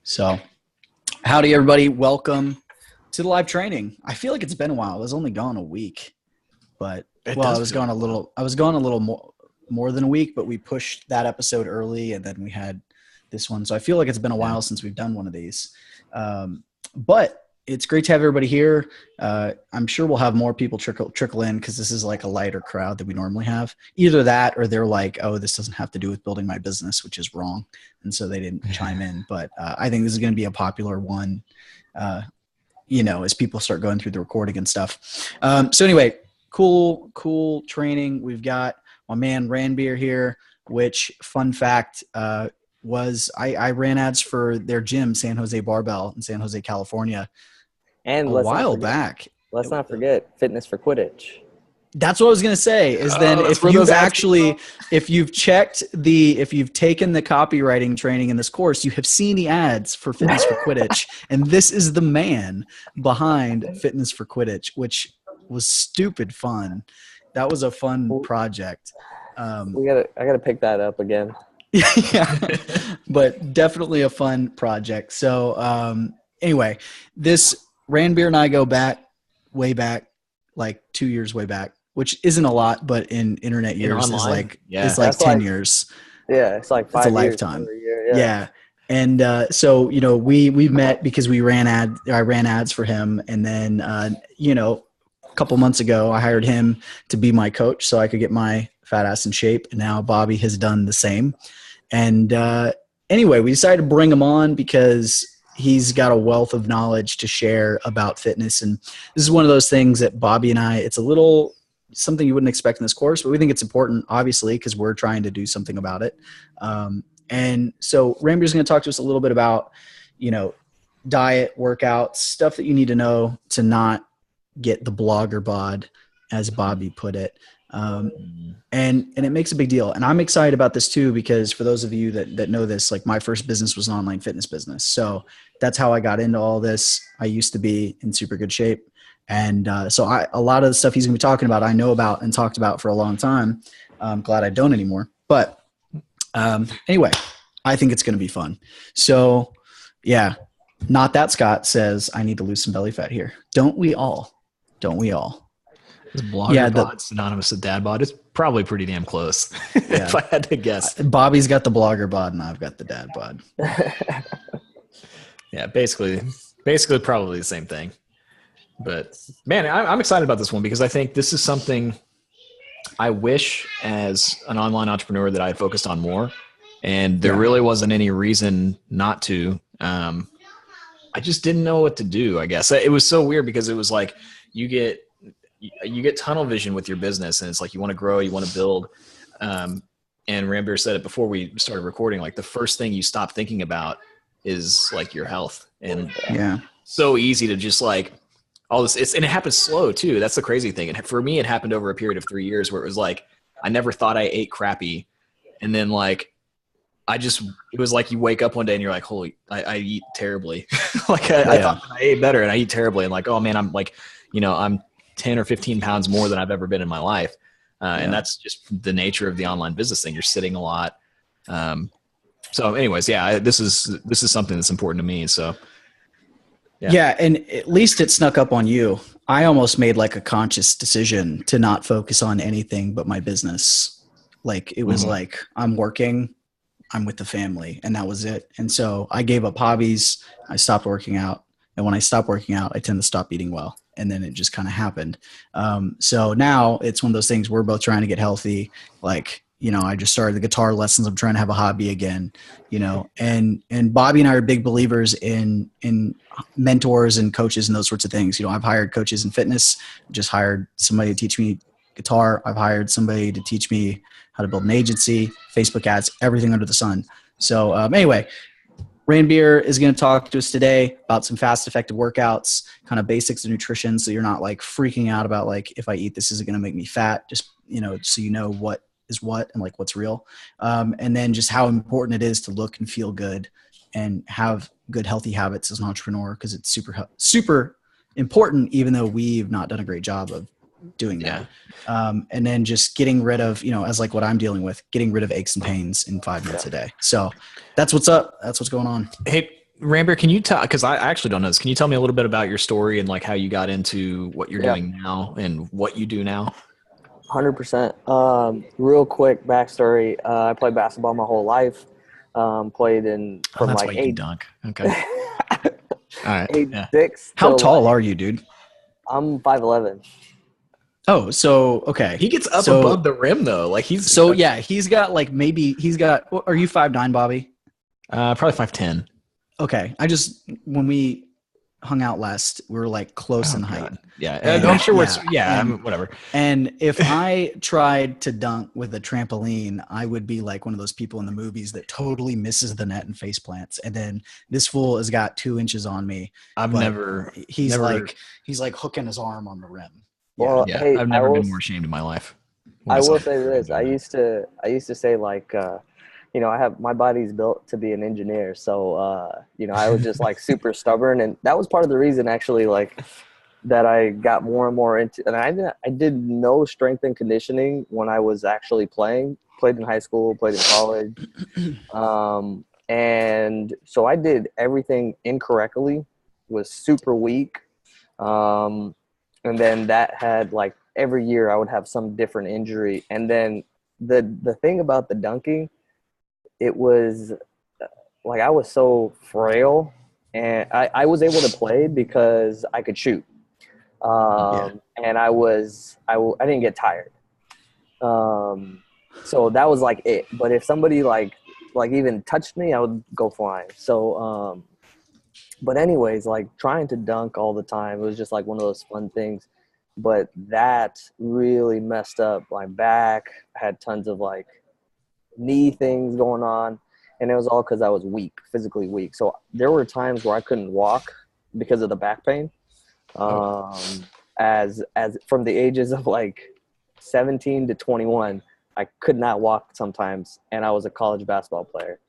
So howdy everybody. Welcome to the live training. I feel like it's been a while. I was only gone a week, but I was gone a little more than a week, but we pushed that episode early and then we had this one. So I feel like it's been a while since we've done one of these. But it's great to have everybody here. I'm sure we'll have more people trickle in because this is like a lighter crowd than we normally have. Either that or they're like, oh, this doesn't have to do with building my business, which is wrong. And so they didn't chime in. But I think this is going to be a popular one, as people start going through the recording and stuff. So anyway, cool training. We've got my man Ranbir here, which fun fact was I ran ads for their gym, San Jose Barbell in San Jose, California. And a while back. Let's not forget Fitness for Quidditch. That's what I was going to say is then if you've taken the copywriting training in this course, you have seen the ads for Fitness for Quidditch. And this is the man behind Fitness for Quidditch, which was stupid fun. That was a fun project. I gotta pick that up again. Yeah, but definitely a fun project. So anyway, this Ranbir and I go way back, like 2 years way back, which isn't a lot, but in internet years is like 10 years. Yeah, it's like 5 years. It's a lifetime. Year, yeah. And so we met because I ran ads for him, and then a couple months ago I hired him to be my coach so I could get my fat ass in shape, and now Bobby has done the same. And anyway, we decided to bring him on because he's got a wealth of knowledge to share about fitness. And this is one of those things that Bobby and I, it's a little something you wouldn't expect in this course, but we think it's important, obviously, because we're trying to do something about it. And so Ranbir is going to talk to us a little bit about, diet, workouts, stuff that you need to know to not get the blogger bod, as Bobby put it. And it makes a big deal. And I'm excited about this too, because for those of you that know this, like my first business was an online fitness business. So that's how I got into all this. I used to be in super good shape. And so a lot of the stuff he's going to be talking about, I know about and talked about for a long time. I'm glad I don't anymore. But anyway, I think it's going to be fun. So yeah, Not That Scott says, I need to lose some belly fat here. Don't we all? Is BloggerBod synonymous with dad bod? It's probably pretty damn close, if I had to guess. Bobby's got the blogger bod and I've got the dad bod. Yeah, basically probably the same thing. But man, I'm excited about this one because I think this is something I wish as an online entrepreneur that I had focused on more. And there really wasn't any reason not to. I just didn't know what to do, I guess. It was so weird because it was like you get tunnel vision with your business, and it's like you want to grow, you want to build. And Ranbir said it before we started recording, like the first thing you stop thinking about is like your health. And so easy to just like all this, and it happens slow too. That's the crazy thing. And for me, it happened over a period of 3 years where it was like, I never thought I ate crappy. And then like, it was like you wake up one day and you're like, holy, I eat terribly. Like I thought I ate better and I eat terribly. And like, oh man, I'm like, I'm 10 or 15 pounds more than I've ever been in my life. And that's just the nature of the online business thing. You're sitting a lot. So anyways, this is something that's important to me. So yeah. And at least it snuck up on you. I almost made like a conscious decision to not focus on anything but my business. Like it was like, I'm working, I'm with the family, and that was it. And so I gave up hobbies. I stopped working out. And when I stop working out, I tend to stop eating well. And then it just kind of happened. So now it's one of those things we're both trying to get healthy. Like, I just started the guitar lessons. I'm trying to have a hobby again, and Bobby and I are big believers in mentors and coaches and those sorts of things. I've hired coaches in fitness, just hired somebody to teach me guitar. I've hired somebody to teach me how to build an agency, Facebook ads, everything under the sun. So anyway, Ranbir is going to talk to us today about some fast, effective workouts, kind of basics of nutrition. So you're not like freaking out about like, if I eat this, is it going to make me fat? Just, so you know what is what and like what's real. And then just how important it is to look and feel good and have good, healthy habits as an entrepreneur. Cause it's super, super important, even though we've not done a great job of doing that. And then just getting rid of, as like what I'm dealing with, getting rid of aches and pains in 5 minutes a day. So that's what's up. That's what's going on. Hey, Ranbir, can you tell, because I actually don't know this, can you tell me a little bit about your story and like how you got into what you're doing now and what you do now? 100%. Real quick backstory. I played basketball my whole life. Played in from that's like why you can dunk. Okay. All right. age 6. How tall are you, dude? I'm 5'11". Oh, so okay. He gets up above the rim though. Like he's he's got like are you 5'9", Bobby? Probably 5'10". Okay. When we hung out last, we were like close in height. Yeah. And, I'm sure whatever. And if I tried to dunk with a trampoline, I would be like one of those people in the movies that totally misses the net and face plants. And then this fool has got 2 inches on me. He's like hooking his arm on the rim. Well, hey, I've never been more ashamed in my life. I will say this. I used to say like, my body's built to be an engineer. So, I was just like super stubborn. And that was part of the reason actually, like that I got more and more into, and I did no strength and conditioning when I was actually played in high school, played in college. And so I did everything incorrectly, was super weak. And then that had like every year I would have some different injury. And then the thing about the dunking, it was like I was so frail, and I was able to play because I could shoot. And I didn't get tired. So that was like it. But if somebody like even touched me, I would go flying. So, but anyways, like trying to dunk all the time, it was just like one of those fun things. But that really messed up my back. I had tons of like knee things going on, and it was all because I was weak, physically weak. So there were times where I couldn't walk because of the back pain. As from the ages of like 17 to 21, I could not walk sometimes, and I was a college basketball player.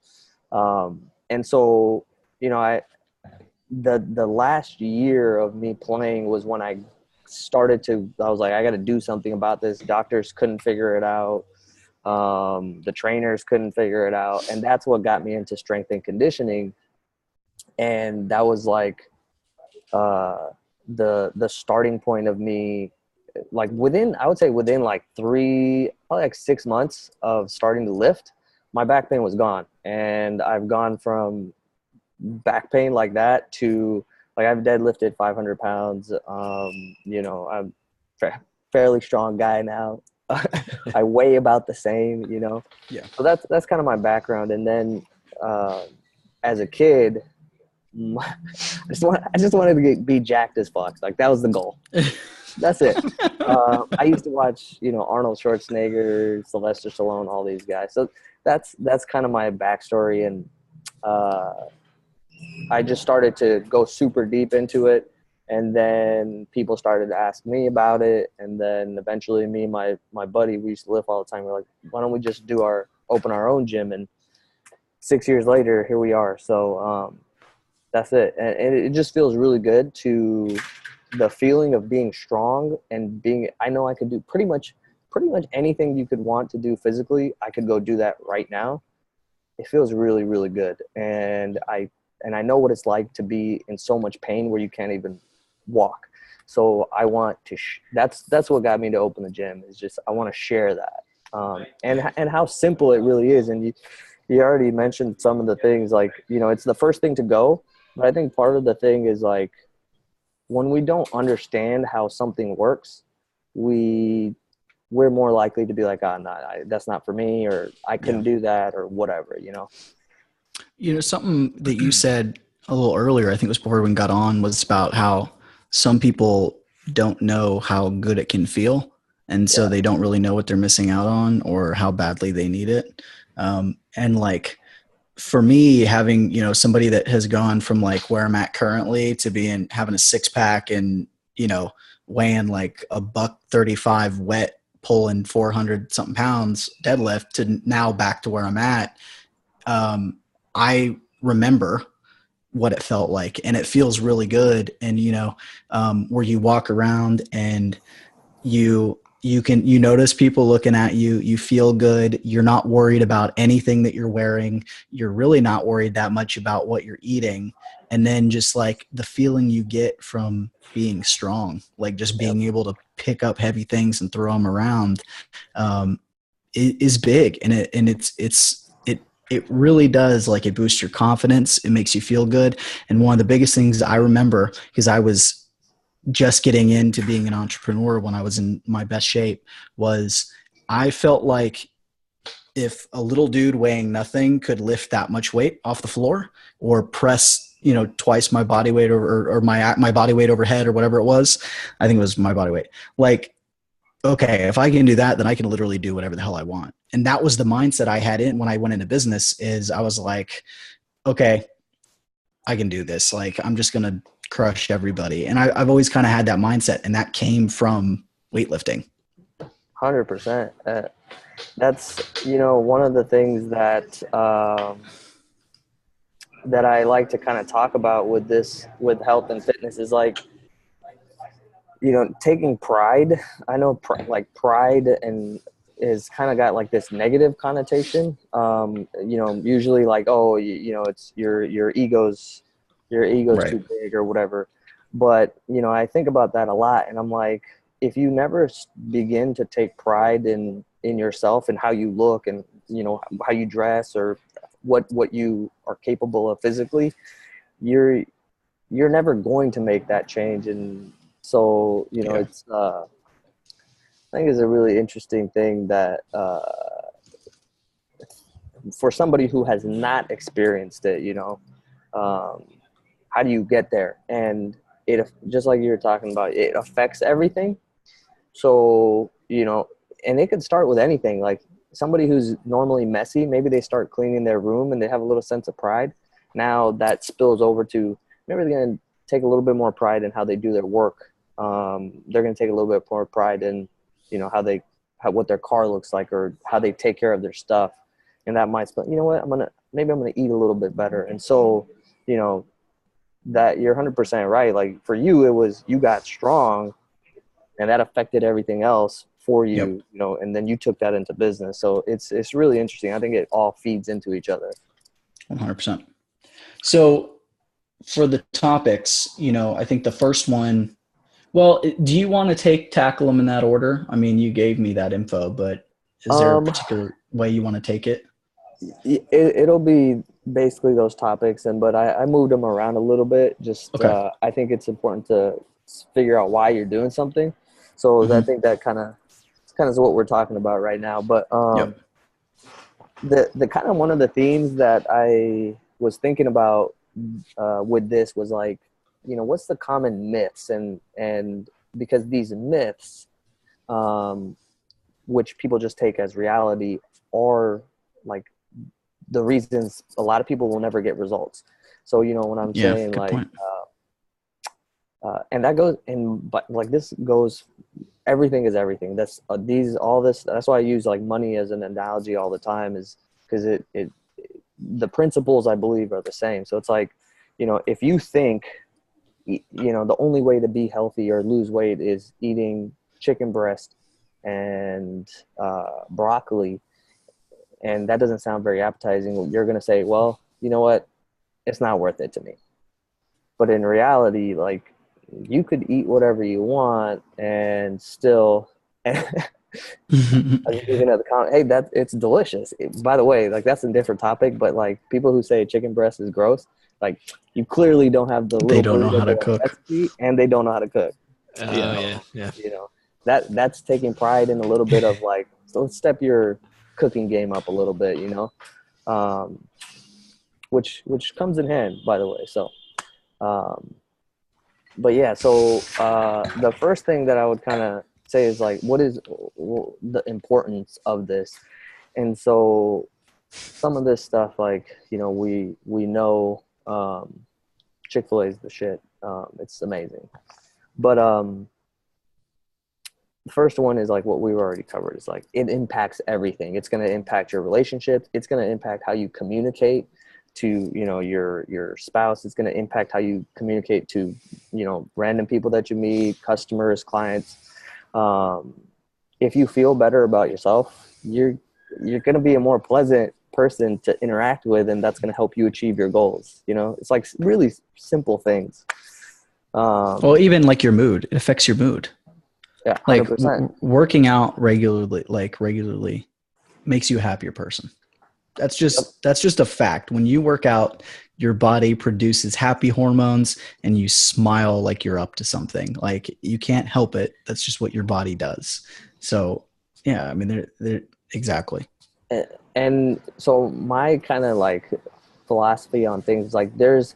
And so, the last year of me playing was when I was like, I got to do something about this. Doctors couldn't figure it out. The trainers couldn't figure it out. And that's what got me into strength and conditioning. And that was like, the starting point of me, like within like 6 months of starting to lift, my back pain was gone. And I've gone from back pain like that to like I've deadlifted 500 pounds. I'm fairly strong guy now. I weigh about the same, Yeah. So that's kind of my background. And then as a kid, I just wanted to be jacked as fuck. Like that was the goal. That's it. I used to watch, Arnold Schwarzenegger, Sylvester Stallone, all these guys. So that's kind of my backstory. And I just started to go super deep into it. And then people started to ask me about it. And then eventually me and my buddy, we used to lift all the time. We're like, why don't we just open our own gym? And 6 years later, here we are. So that's it. And it just feels really good to the feeling of being strong and I know I could do pretty much anything you could want to do physically. I could go do that right now. It feels really, really good. And I know what it's like to be in so much pain where you can't even walk. So I want to, that's what got me to open the gym, is just, I want to share that. And how simple it really is. And you already mentioned some of the things, like, it's the first thing to go, but I think part of the thing is like, when we don't understand how something works, we're more likely to be like, that's not for me, or I couldn't do that, or whatever, Something that you said a little earlier, I think it was before we got on, was about how some people don't know how good it can feel. And so they don't really know what they're missing out on or how badly they need it. And like, for me, having, somebody that has gone from like where I'm at currently to having a 6-pack and, weighing like a $135 wet, pulling 400 something pounds deadlift, to now back to where I'm at. I remember what it felt like, and it feels really good. And, where you walk around and you notice people looking at you, you feel good, you're not worried about anything that you're wearing, you're really not worried that much about what you're eating. And then just like the feeling you get from being strong, like just being able to pick up heavy things and throw them around, is big. And it really does, like, it boosts your confidence. It makes you feel good. And one of the biggest things I remember, because I was just getting into being an entrepreneur when I was in my best shape, was I felt like if a little dude weighing nothing could lift that much weight off the floor or press, twice my body weight or my body weight overhead or whatever it was, I think it was my body weight. Like, okay, if I can do that, then I can literally do whatever the hell I want. And that was the mindset I had when I went into business. Is I was like, okay, I can do this. Like, I'm just going to crush everybody. And I've always kind of had that mindset, and that came from weightlifting. 100%. That's, one of the things that, that I like to kind of talk about with health and fitness is like, taking pride. I know pride and is kind of got like this negative connotation. Usually like, oh, it's your ego's right. Too big or whatever. But, I think about that a lot, and I'm like, if you never begin to take pride in yourself and how you look and, how you dress or what you are capable of physically, you're never going to make that change. And so, it's, I think it's a really interesting thing that, for somebody who has not experienced it, how do you get there? And it, just like you were talking about, it affects everything. So, and it could start with anything. Like somebody who's normally messy, maybe they start cleaning their room and they have a little sense of pride. Now that spills over to, maybe they're going to take a little bit more pride in how they do their work. They're going to take a little bit more pride in, what their car looks like or how they take care of their stuff. And that might spill, maybe I'm going to eat a little bit better. And so, that you're 100% right. Like for you, it was, you got strong and that affected everything else for you, and then you took that into business. So it's really interesting. I think it all feeds into each other. 100%. So for the topics, I think the first one, well, do you want to tackle them in that order? I mean, you gave me that info, but is there a particular way you want to take it? It'll be basically those topics, but I moved them around a little bit. Okay. I think it's important to figure out why you're doing something. So I think that kind of is what we're talking about right now. But the kind of one of the themes that I was thinking about with this was like, what's the common myths, and because these myths, which people just take as reality, are like the reasons a lot of people will never get results. So, when I'm saying like, and that goes in, but like this goes, everything is everything. That's that's why I use like money as an analogy all the time, is because the principles I believe are the same. So it's like, if you think, the only way to be healthy or lose weight is eating chicken breast and broccoli, and that doesn't sound very appetizing, you're going to say, well, you know what? It's not worth it to me. But in reality, like, you could eat whatever you want and still, I was even at the comment, hey, it's delicious. By the way, like, that's a different topic, but like people who say chicken breast is gross, like, you clearly don't have the little, they don't know how to cook recipe, and they don't know how to cook. Yeah. That's taking pride in a little bit of like, so let's step your cooking game up a little bit, which comes in hand, by the way. So, but yeah, so the first thing that I would kind of say is like, what is the importance of this? And so some of this stuff, like, we know Chick-fil-A is the shit. It's amazing. But the first one is like what we've already covered. It's like, it impacts everything. It's going to impact your relationship. It's going to impact how you communicate to, your spouse. It's going to impact how you communicate to, random people that you meet, customers, clients. If you feel better about yourself, you're going to be a more pleasant person to interact with, and that's going to help you achieve your goals. You know, it's like really simple things. Well, even like your mood, it affects your mood. Yeah, Like 100%. working out regularly makes you a happier person. That's just a fact. When you work out, your body produces happy hormones and you smile like you're up to something. Like you can't help it. That's just what your body does. So yeah, I mean, they're exactly. And so my kind of like philosophy on things, like there's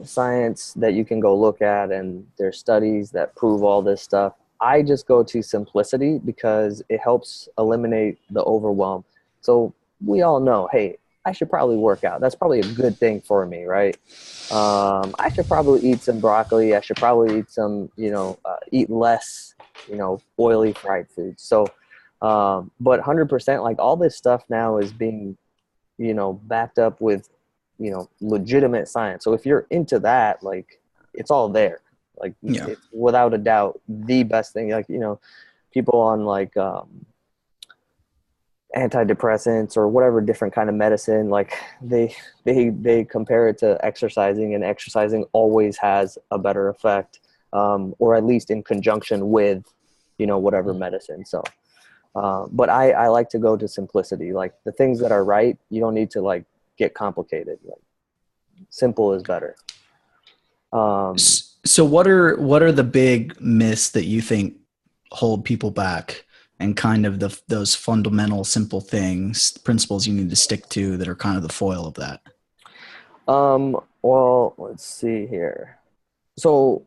science that you can go look at, and there's studies that prove all this stuff. I just go to simplicity because it helps eliminate the overwhelm. So we all know, hey, I should probably work out. That's probably a good thing for me, right? I should probably eat some broccoli. I should probably eat some, eat less, oily fried foods. So, but 100%, like all this stuff now is being, backed up with, legitimate science. So if you're into that, like it's all there. Like it's without a doubt the best thing. Like, people on like antidepressants or whatever different kind of medicine, like they compare it to exercising, and exercising always has a better effect, or at least in conjunction with, whatever medicine. So, but I like to go to simplicity. Like the things that are right, you don't need to like get complicated. Like simple is better. So what are the big myths that you think hold people back, and kind of those fundamental simple things, principles you need to stick to that are kind of the foil of that? Well, let's see here. So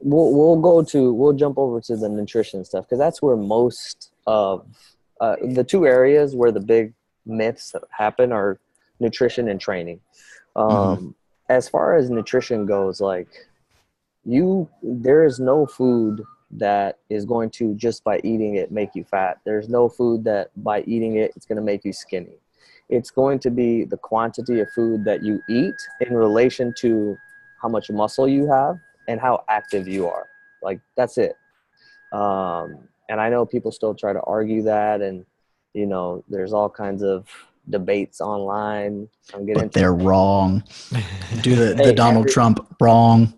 we'll jump over to the nutrition stuff, because that's where most of the two areas where the big myths happen are nutrition and training. As far as nutrition goes, like there is no food that is going to, just by eating it, make you fat. There's no food that by eating it, it's going to make you skinny. It's going to be the quantity of food that you eat in relation to how much muscle you have and how active you are. Like that's it. And I know people still try to argue that, and there's all kinds of debates online. But they're wrong. Do the Hey, Donald Trump wrong.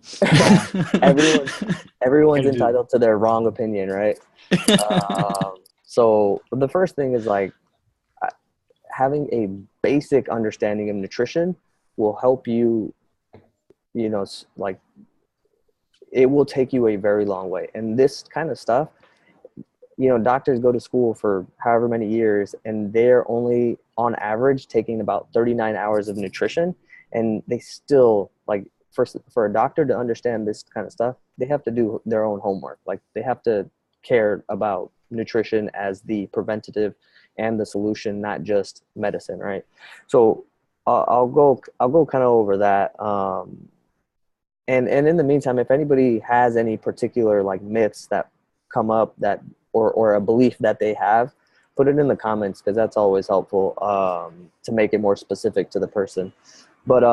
Everyone's entitled to their wrong opinion, right? So the first thing is like having a basic understanding of nutrition will help you, like it will take you a very long way. And this kind of stuff, doctors go to school for however many years, and they're only on average taking about 39 hours of nutrition. And they still, like, for a doctor to understand this kind of stuff, they have to do their own homework. Like they have to care about nutrition as the preventative and the solution, not just medicine. Right. So I'll go kind of over that. And in the meantime, if anybody has any particular like myths that come up that, or a belief that they have, put it in the comments, because that's always helpful to make it more specific to the person. But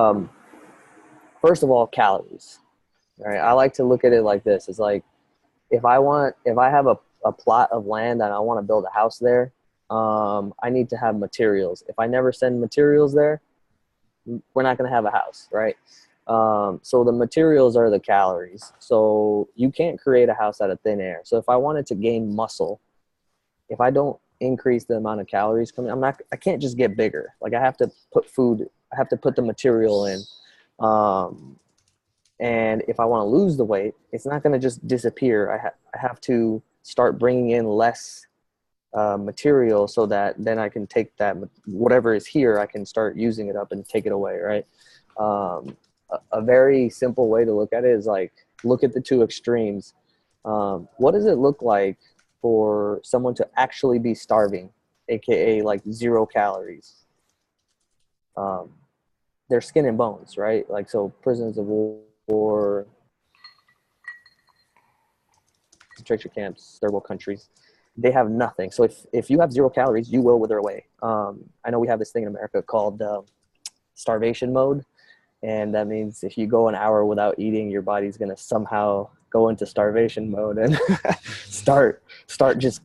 first of all, calories. All right, I like to look at it like this. It's like if I have a plot of land and I want to build a house there, I need to have materials. If I never send materials there, we're not going to have a house, right? So the materials are the calories. So you can't create a house out of thin air. So if I wanted to gain muscle, if I don't increase the amount of calories coming, I can't just get bigger. Like I have to put the material in. And if I want to lose the weight, it's not going to just disappear. I have to start bringing in less material, so that then I can take that, whatever is here, I can start using it up and take it away, right? A very simple way to look at it is like, look at the two extremes. What does it look like for someone to actually be starving, aka like 0 calories? They're skin and bones, right? Like, so prisoners of war, concentration camps, third world countries, they have nothing. So if you have 0 calories, you will wither away. I know we have this thing in America called starvation mode. And that means if you go an hour without eating, your body's going to somehow go into starvation mode and start just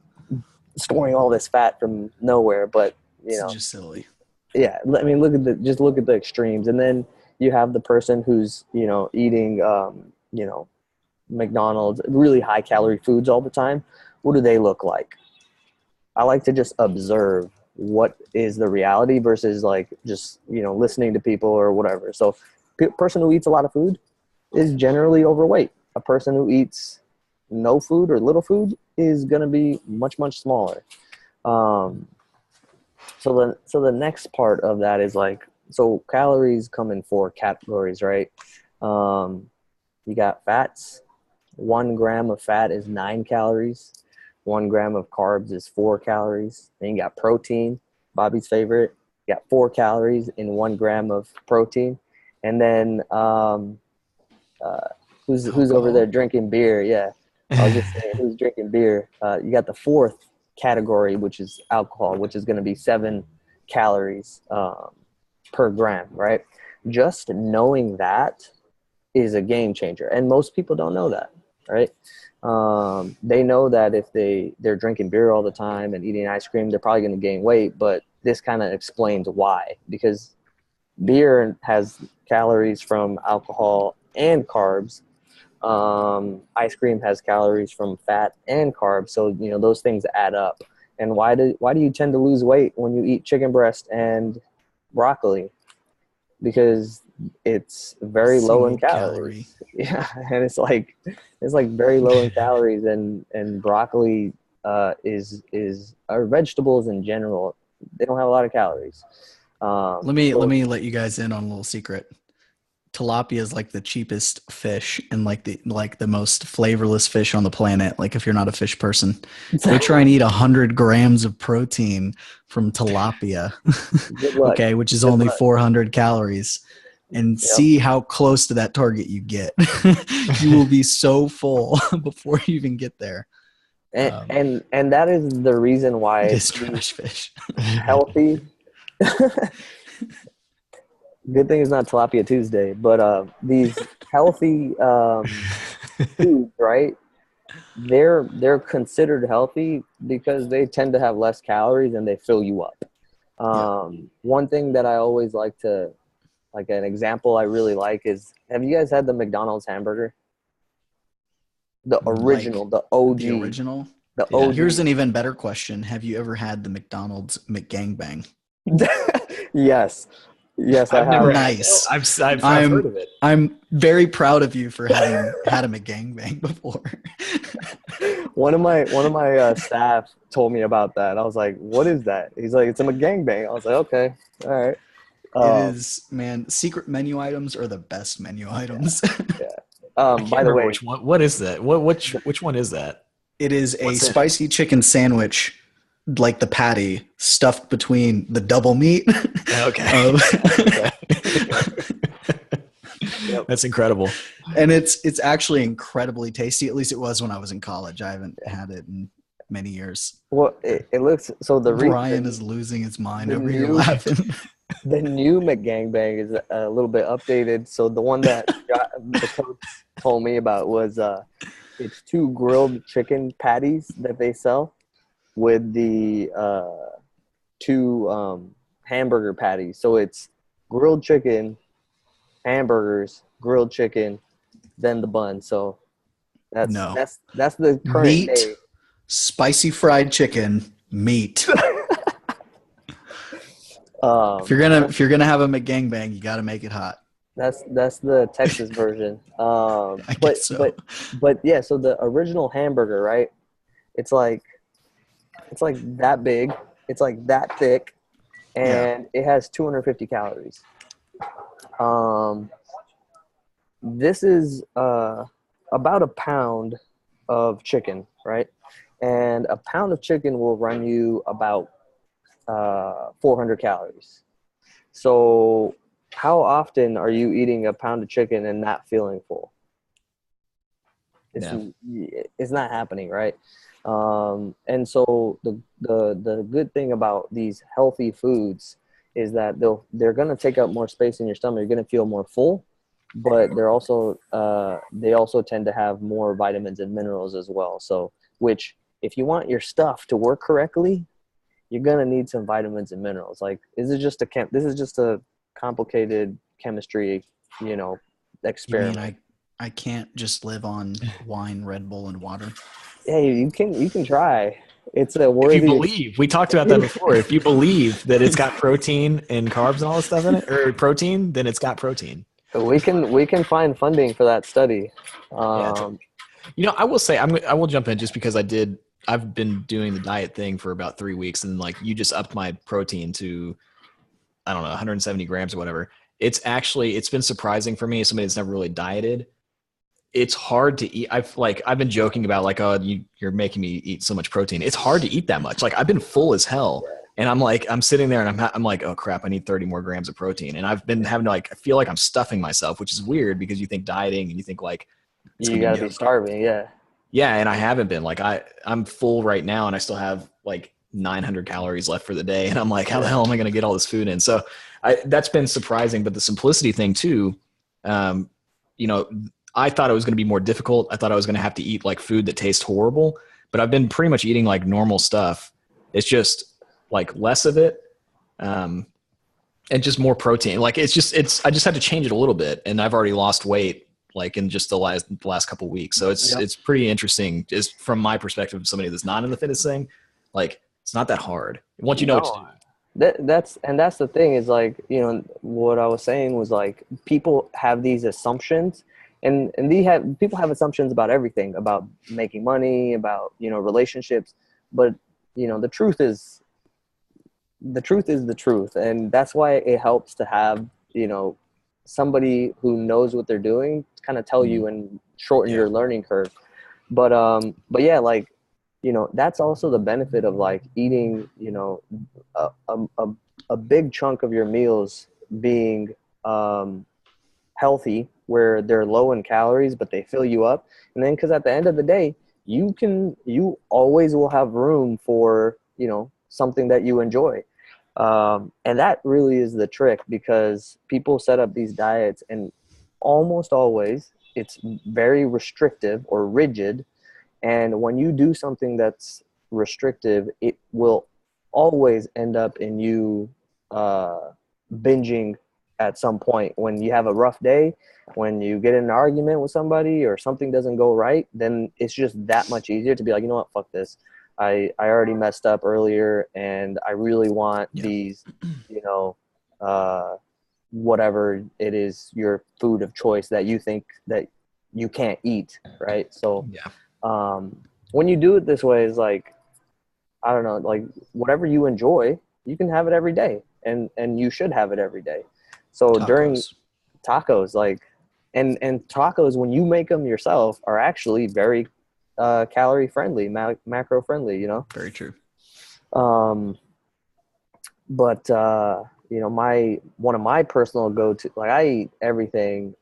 storing all this fat from nowhere. But It's just silly. yeah, I mean, look at the extremes. And then you have the person who's eating McDonald's, really high calorie foods all the time. What do they look like? I like to just observe what is the reality versus like just listening to people or whatever. So person who eats a lot of food is generally overweight. A person who eats no food or little food is going to be much, much smaller. So the next part of that is like, so calories come in 4 categories, right? You got fats. 1 gram of fat is 9 calories. 1 gram of carbs is 4 calories. Then you got protein, Bobby's favorite. You got 4 calories in 1 gram of protein. And then who's over there drinking beer? Yeah, I was just saying, who's drinking beer? You got the 4th category, which is alcohol, which is going to be 7 calories per gram, right? Just knowing that is a game changer, and most people don't know that, right? They know that if they're drinking beer all the time and eating ice cream, they're probably going to gain weight, but this kind of explains why, because beer has calories from alcohol and carbs. Ice cream has calories from fat and carbs, so those things add up. And why do you tend to lose weight when you eat chicken breast and broccoli? Because it's very low in calories. Yeah, and it's like very low in calories, and broccoli or vegetables in general, they don't have a lot of calories. Let me let you guys in on a little secret. Tilapia is like the cheapest fish and like the most flavorless fish on the planet. Like if you're not a fish person, go try and eat 100 grams of protein from tilapia. Okay, which is only 400 calories, and see how close to that target you get. You will be so full before you even get there. And that is the reason why it's trash fish. Healthy. Good thing it's not Tilapia Tuesday, but these healthy foods, right? They're considered healthy because they tend to have less calories and they fill you up. One thing that I always like to, like an example I really like is, have you guys had the McDonald's hamburger? The original, the OG. The original? The OG. Here's an even better question. Have you ever had the McDonald's McGangbang? Yes. Yes, I've never. Nice. I've heard of it. I'm very proud of you for having had a McGangbang before. One of my staff told me about that. I was like, "What is that?" He's like, "It's a McGangbang." I was like, "Okay, all right." It is, man. Secret menu items are the best menu items. Yeah. By the way, which one? What is that? Which one is that? It is a spicy chicken sandwich, like the patty stuffed between the double meat. Okay. Yep. That's incredible. And it's actually incredibly tasty. At least it was when I was in college. I haven't had it in many years. Well, it looks so. Brian is losing his mind over here laughing. The new McGangbang is a little bit updated. So the one that the coach told me about was it's 2 grilled chicken patties that they sell with the 2 hamburger patties. So it's grilled chicken, hamburgers, grilled chicken, then the bun. So that's the current meat, day. Spicy fried chicken, meat. If you're gonna have a McGangbang, you got to make it hot. That's the Texas version. I guess so. But yeah. So the original hamburger, right? It's like that big. It's like that thick, and it has 250 calories. This is about a pound of chicken, right? And a pound of chicken will run you about 400 calories. So how often are you eating a pound of chicken and not feeling full? It's not happening, right? And so the good thing about these healthy foods is that they're going to take up more space in your stomach. You're going to feel more full, but they also tend to have more vitamins and minerals as well. So, which if you want your stuff to work correctly, you're gonna need some vitamins and minerals. Like, this is just a complicated chemistry, You mean experiment. I can't just live on wine, Red Bull, and water? Hey, you can try. It's a If you worthy. believe, we talked about that before. If you believe that it's got protein and carbs and all this stuff in it, or protein, then it's got protein. We can find funding for that study. Yeah. I will say, I will jump in just because I've been doing the diet thing for about 3 weeks, and like you just upped my protein to, I don't know, 170 grams or whatever. It's been surprising for me as somebody that's never really dieted. It's hard to eat. I've been joking about like, oh, you're making me eat so much protein. It's hard to eat that much. Like I've been full as hell. And I'm sitting there and I'm like, oh crap, I need 30 more grams of protein. And I've been having to I feel like I'm stuffing myself, which is weird because you think dieting and you think like it's You going to got be to no. be starving, yeah. Yeah. And I haven't been like, I'm full right now and I still have like 900 calories left for the day. And I'm like, how the hell am I going to get all this food in? So that's been surprising, but the simplicity thing too, um, you know, I thought it was going to be more difficult. I thought I was going to have to eat like food that tastes horrible, but I've been pretty much eating like normal stuff. It's just like less of it, and just more protein. Like I just had to change it a little bit, and I've already lost weight like in just the last couple of weeks. So it's pretty interesting, just from my perspective, somebody that's not in the fitness thing. Like it's not that hard once you know what to No, do. that's the thing is like, what I was saying was like people have these assumptions, and people have assumptions about everything, about making money, about relationships, but the truth is the truth, and that's why it helps to have somebody who knows what they're doing to kind of tell you and shorten Yeah. your learning curve. But yeah, like that's also the benefit of like eating a, a, a a big chunk of your meals being um, healthy, where they're low in calories but they fill you up. And then, because at the end of the day, you always will have room for something that you enjoy. And that really is the trick, because people set up these diets and almost always it's very restrictive or rigid. And when you do something that's restrictive, it will always end up in you binging at some point. When you have a rough day, when you get in an argument with somebody or something doesn't go right, then it's just that much easier to be like, you know what, fuck this. I already messed up earlier, and I really want these, whatever it is, your food of choice that you think that you can't eat, right? So when you do it this way, is like, I don't know, like whatever you enjoy, you can have it every day, and you should have it every day. So during Tacos. tacos, like, and tacos, when you make them yourself, are actually very calorie friendly, macro friendly, Very true. But my one of my personal go-to, like, I eat everything.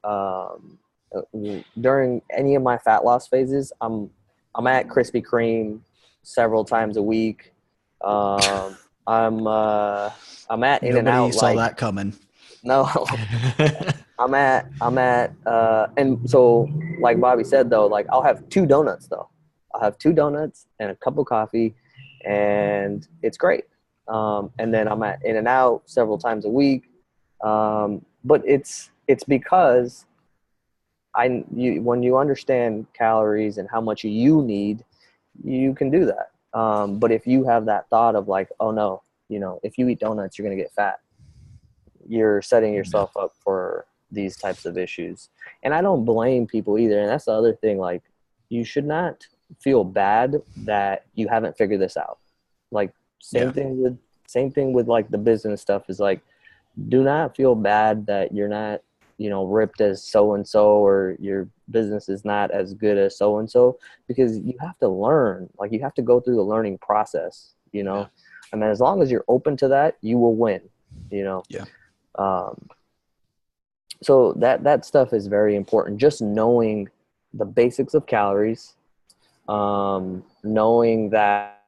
During any of my fat loss phases, I'm at Krispy Kreme several times a week. I'm at In and Nobody Out, saw like, that coming. no. I'm at and so, like Bobby said, though, like, I'll have two donuts though. I'll have two donuts and a cup of coffee, and it's great. And then I'm at In and Out several times a week. But it's because when you understand calories and how much you need, you can do that. But if you have that thought of like, oh no, if you eat donuts, you're going to get fat, you're setting yourself up for these types of issues. And I don't blame people either. And that's the other thing. Like, you should not feel bad that you haven't figured this out. Like, same thing with like the business stuff, is like, do not feel bad that you're not, ripped as so-and-so, or your business is not as good as so-and-so, because you have to learn. Like, you have to go through the learning process, and then as long as you're open to that, you will win, Yeah. So that stuff is very important. Just knowing the basics of calories, knowing that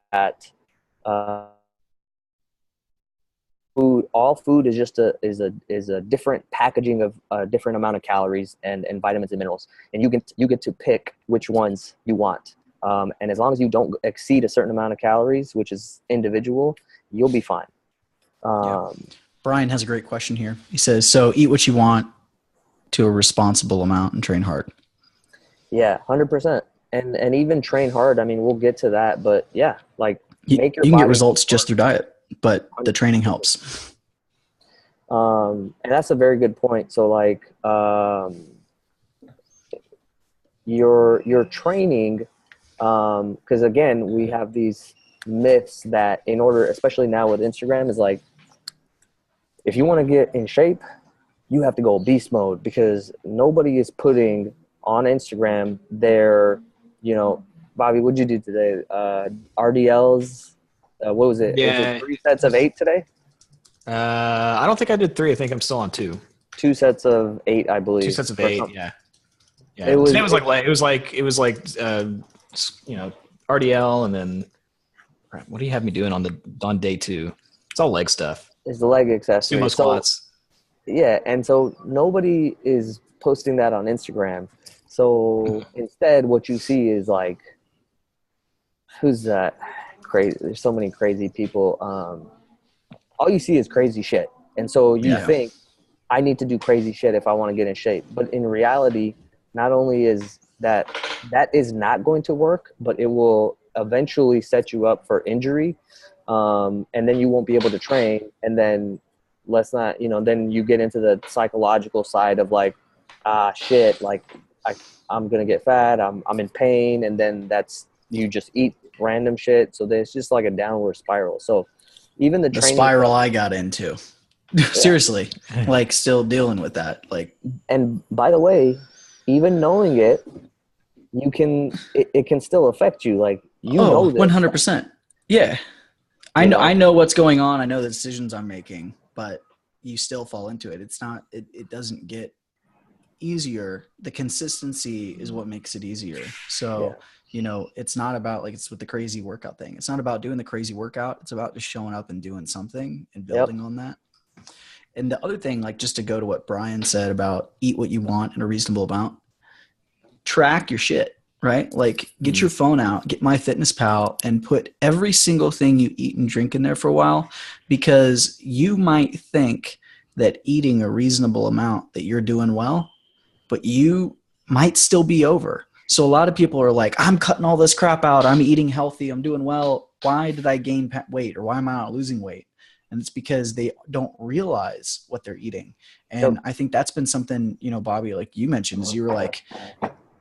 food all food is just a different packaging of a different amount of calories and vitamins and minerals, and you get to pick which ones you want. And as long as you don't exceed a certain amount of calories, which is individual, you'll be fine. Brian has a great question here. He says, so eat what you want to a responsible amount and train hard. Yeah, 100%. And even train hard. I mean, we'll get to that, but yeah, like make your you can body get results just work. through diet, but the training helps. And that's a very good point. So like, your training, because again, we have these myths that in order, especially now with Instagram, is like, if you want to get in shape, you have to go beast mode, because nobody is putting on Instagram their, Bobby, what'd you do today? RDLs. What was it? Yeah. Was it 3 sets of 8 today? I don't think I did 3. I think I'm still on 2. 2 sets of 8, I believe. 2 sets of 8. Yeah. Yeah. It was like RDL, and then what do you have me doing on day 2? It's all leg stuff. It's the leg accessory. Sumo squats. Yeah, and so nobody is posting that on Instagram. So instead, what you see is like, who's that? Crazy. There's so many crazy people. All you see is crazy shit, and so you think, I need to do crazy shit if I want to get in shape. But in reality, not only is that is not going to work, but it will eventually set you up for injury, and then you won't be able to train. And then then you get into the psychological side of like, shit, like I'm gonna get fat, I'm in pain, and then you just eat random shit. So there's just like a downward spiral. So even the spiral I got into, seriously, like still dealing with that. Like, and by the way, even knowing it, it can still affect you. Like, know this. 100%. Yeah. I know what's going on. I know the decisions I'm making, but you still fall into it. It's not, it doesn't get easier. The consistency is what makes it easier. So, it's not about, like, it's with the crazy workout thing. It's not about doing the crazy workout. It's about just showing up and doing something and building on that. And the other thing, like, just to go to what Brian said about eat what you want in a reasonable amount, track your shit. Right? Like, get your phone out, get MyFitnessPal, and put every single thing you eat and drink in there for a while, because you might think that eating a reasonable amount that you're doing well, but you might still be over. So a lot of people are like, I'm cutting all this crap out. I'm eating healthy. I'm doing well. Why did I gain weight, or why am I not losing weight? And it's because they don't realize what they're eating. And I think that's been something, Bobby, like you mentioned, is you were like,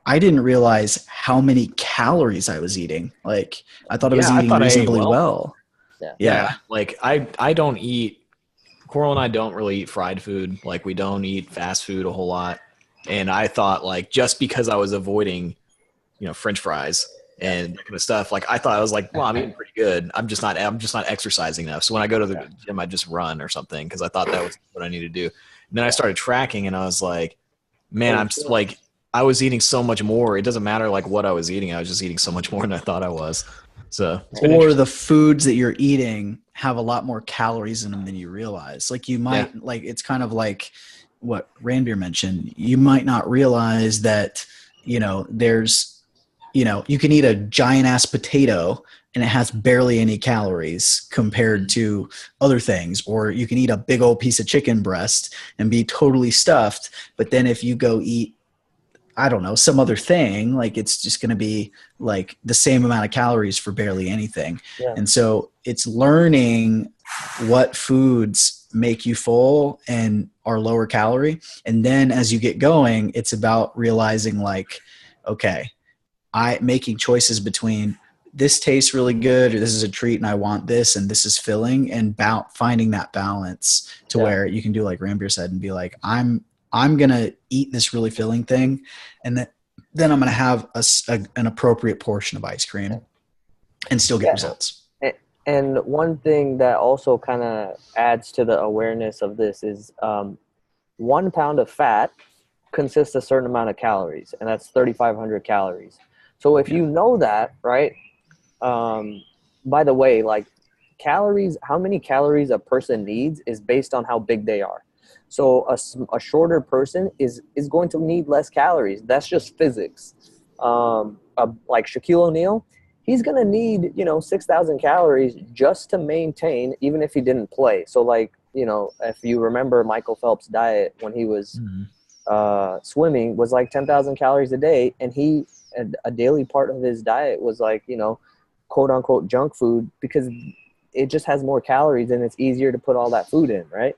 I didn't realize how many calories I was eating. Like, I thought I was eating reasonably well. Yeah. Like, I don't eat, Coral and I don't really eat fried food. Like, we don't eat fast food a whole lot. And I thought, like, just because I was avoiding, French fries and that kind of stuff, like, I thought, I was like, well, I'm eating pretty good. I'm just not exercising enough. So when I go to the gym, I just run or something, because I thought that was what I needed to do. And then I started tracking, and I was like, man, I'm just like, I was eating so much more. It doesn't matter like what I was eating. I was just eating so much more than I thought I was. So, or the foods that you're eating have a lot more calories in them than you realize. Like, you might like, it's kind of like what Ranbir mentioned. You might not realize that, there's, you can eat a giant ass potato and it has barely any calories compared to other things. Or you can eat a big old piece of chicken breast and be totally stuffed. But then if you go eat, I don't know, some other thing, like, it's just going to be like the same amount of calories for barely anything. Yeah. And so it's learning what foods make you full and are lower calorie. And then as you get going, it's about realizing, like, okay, making choices between this tastes really good, or this is a treat and I want this, and this is filling, and finding that balance to where you can do like Ranbir said and be like, I'm going to eat this really filling thing, and then I'm going to have an appropriate portion of ice cream and still get results. And one thing that also kind of adds to the awareness of this is 1 pound of fat consists a certain amount of calories, and that's 3,500 calories. So if you know that, right, by the way, like, calories, how many calories a person needs is based on how big they are. So a shorter person is going to need less calories. That's just physics. Like Shaquille O'Neal, he's going to need, 6,000 calories just to maintain, even if he didn't play. So like, if you remember Michael Phelps' diet when he was swimming was like 10,000 calories a day. And a daily part of his diet was like, quote unquote junk food, because it just has more calories and it's easier to put all that food in. Right.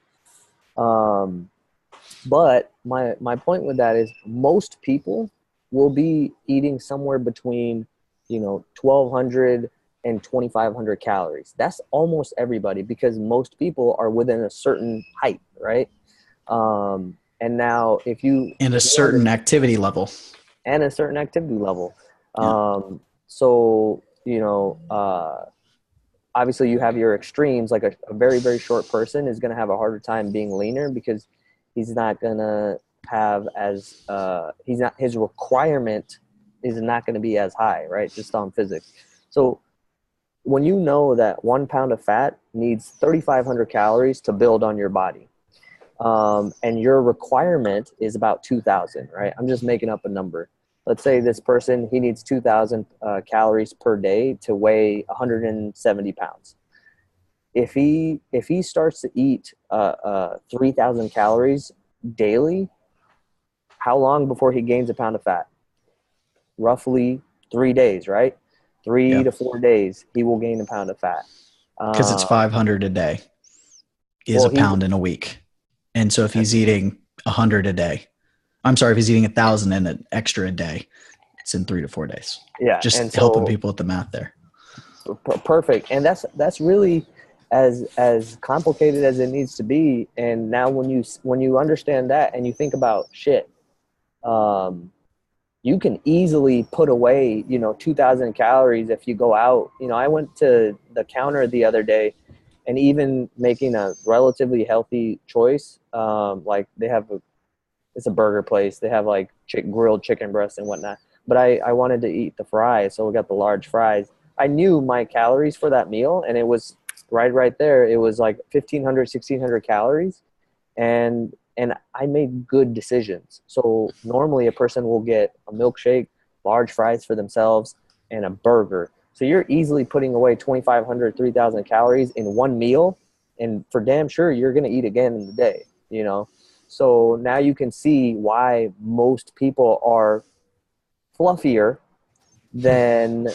But my point with that is most people will be eating somewhere between, 1,200 and 2,500 calories. That's almost everybody, because most people are within a certain height, right? And now if you and a certain activity level. And a certain activity level. Yeah. So, obviously you have your extremes, like a very, very short person is going to have a harder time being leaner because he's not going to have his requirement is not going to be as high, right? Just on physics. So when you know that 1 pound of fat needs 3,500 calories to build on your body, and your requirement is about 2,000, right? I'm just making up a number. Let's say this person, he needs 2,000 calories per day to weigh 170 pounds. If he starts to eat 3,000 calories daily, how long before he gains a pound of fat? Roughly 3 days, right? 3 to 4 days, he will gain a pound of fat. Because it's 500 a day is a pound in a week. And so if he's eating 100 a day, I'm sorry, if he's eating 1,000 and an extra a day, it's in 3 to 4 days. Yeah. Just helping people with the math there. Perfect. And that's really as complicated as it needs to be. And now when you understand that and you think about shit, you can easily put away, 2,000 calories if you go out. I went to the counter the other day, and even making a relatively healthy choice, like it's a burger place. They have like grilled chicken breasts and whatnot. But I wanted to eat the fries, so we got the large fries. I knew my calories for that meal, and it was right there. It was like 1,500, 1,600 calories, and I made good decisions. So normally a person will get a milkshake, large fries for themselves, and a burger. So you're easily putting away 2,500, 3,000 calories in one meal, and for damn sure you're going to eat again in the day, So now you can see why most people are fluffier than,